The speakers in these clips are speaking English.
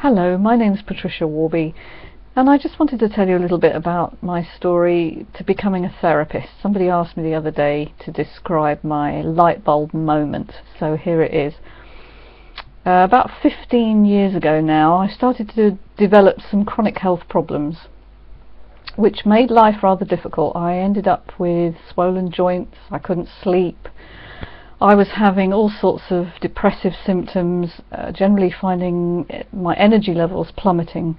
Hello, my name's Patricia Worby, and I just wanted to tell you a little bit about my story to becoming a therapist. Somebody asked me the other day to describe my light bulb moment, so here it is. About 15 years ago now, I started to develop some chronic health problems, which made life rather difficult. I ended up with swollen joints, I couldn't sleep, I was having all sorts of depressive symptoms, generally finding my energy levels plummeting,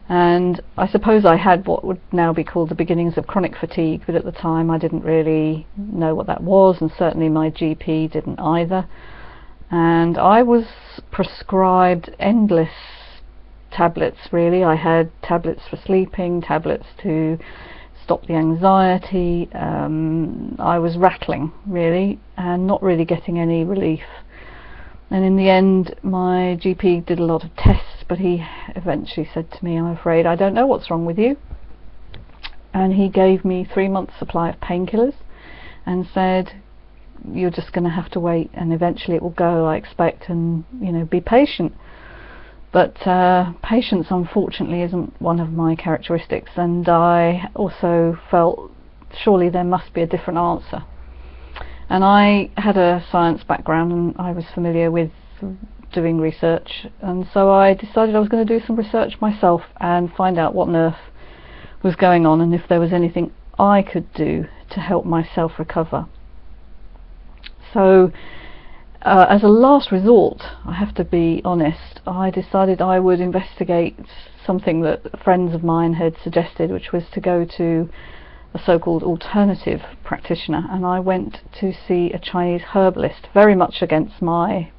and I suppose I had what would now be called the beginnings of chronic fatigue, but at the time I didn't really know what that was, and certainly my GP didn't either. And I was prescribed endless tablets, really. I had tablets for sleeping, tablets to stop the anxiety. I was rattling, really, and not really getting any relief. And in the end, my GP did a lot of tests, but he eventually said to me, "I'm afraid I don't know what's wrong with you." And he gave me 3 months supply of painkillers and said, "You're just going to have to wait, and eventually it will go, I expect, and be patient." But patience, unfortunately, isn't one of my characteristics, and I also felt surely there must be a different answer. And I had a science background, and I was familiar with doing research, and so I decided I was going to do some research myself and find out what on earth was going on, and if there was anything I could do to help myself recover. So as a last resort, I have to be honest, I decided I would investigate something that friends of mine had suggested, which was to go to a so-called alternative practitioner, and I went to see a Chinese herbalist, very much against my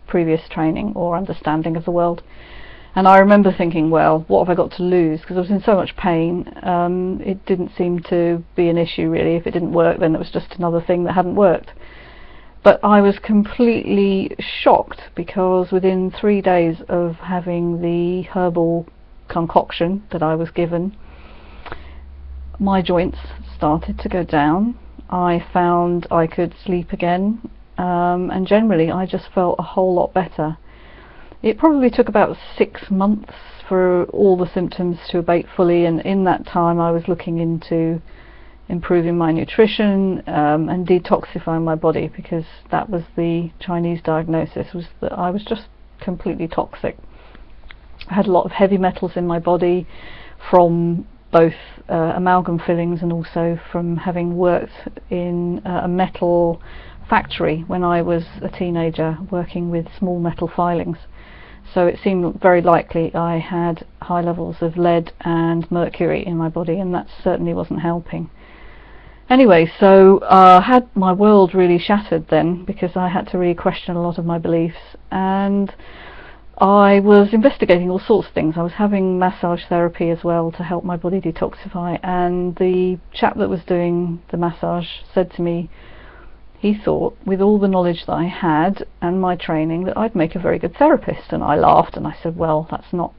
previous training or understanding of the world. And I remember thinking, well, what have I got to lose? Because I was in so much pain. It didn't seem to be an issue, really. If it didn't work, then it was just another thing that hadn't worked. But I was completely shocked, because within 3 days of having the herbal concoction that I was given, my joints started to go down. I found I could sleep again, and generally I just felt a whole lot better. It probably took about 6 months for all the symptoms to abate fully, and in that time I was looking into improving my nutrition and detoxifying my body, because that was the Chinese diagnosis, was that I was just completely toxic. I had a lot of heavy metals in my body from both amalgam fillings and also from having worked in a metal factory when I was a teenager, working with small metal filings. So it seemed very likely I had high levels of lead and mercury in my body, and that certainly wasn't helping. Anyway, so I had my world really shattered then, because I had to really question a lot of my beliefs, and I was investigating all sorts of things. I was having massage therapy as well to help my body detoxify, and the chap that was doing the massage said to me, he thought, with all the knowledge that I had and my training, that I'd make a very good therapist. And I laughed and I said, well, that's not,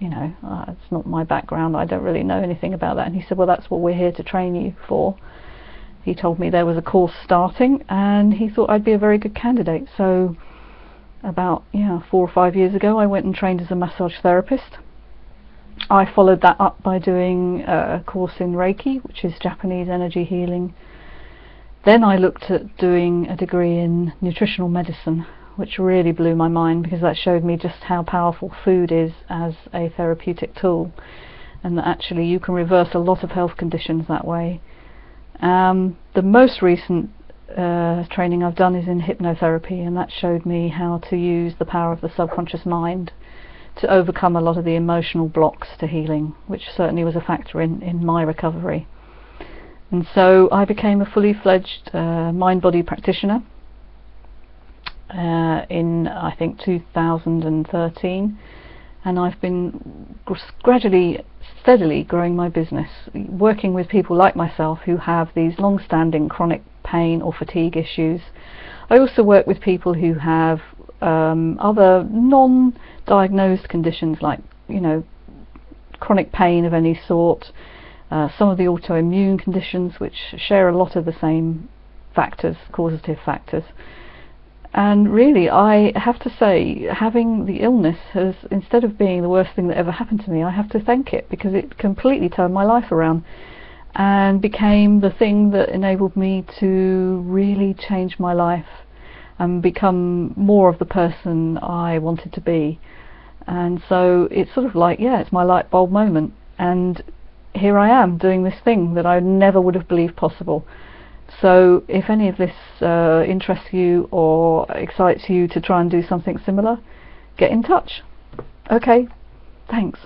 it's not my background, I don't really know anything about that. And he said, well, that's what we're here to train you for. He told me there was a course starting, and he thought I'd be a very good candidate. So about 4 or 5 years ago, I went and trained as a massage therapist. I followed that up by doing a course in Reiki, which is Japanese energy healing. Then I looked at doing a degree in nutritional medicine, which really blew my mind, because that showed me just how powerful food is as a therapeutic tool, and that actually you can reverse a lot of health conditions that way. The most recent training I've done is in hypnotherapy, and that showed me how to use the power of the subconscious mind to overcome a lot of the emotional blocks to healing, which certainly was a factor in my recovery. And so I became a fully fledged mind-body practitioner in, I think, 2013, and I've been gradually, steadily growing my business, working with people like myself who have these long-standing chronic pain or fatigue issues. I also work with people who have other non-diagnosed conditions, like chronic pain of any sort, some of the autoimmune conditions which share a lot of the same factors, causative factors. And really, I have to say, having the illness has, instead of being the worst thing that ever happened to me, I have to thank it, because it completely turned my life around and became the thing that enabled me to really change my life and become more of the person I wanted to be. And so it's sort of like, yeah, it's my light bulb moment, and here I am doing this thing that I never would have believed possible. So if any of this interests you or excites you to try and do something similar, get in touch. Okay, thanks.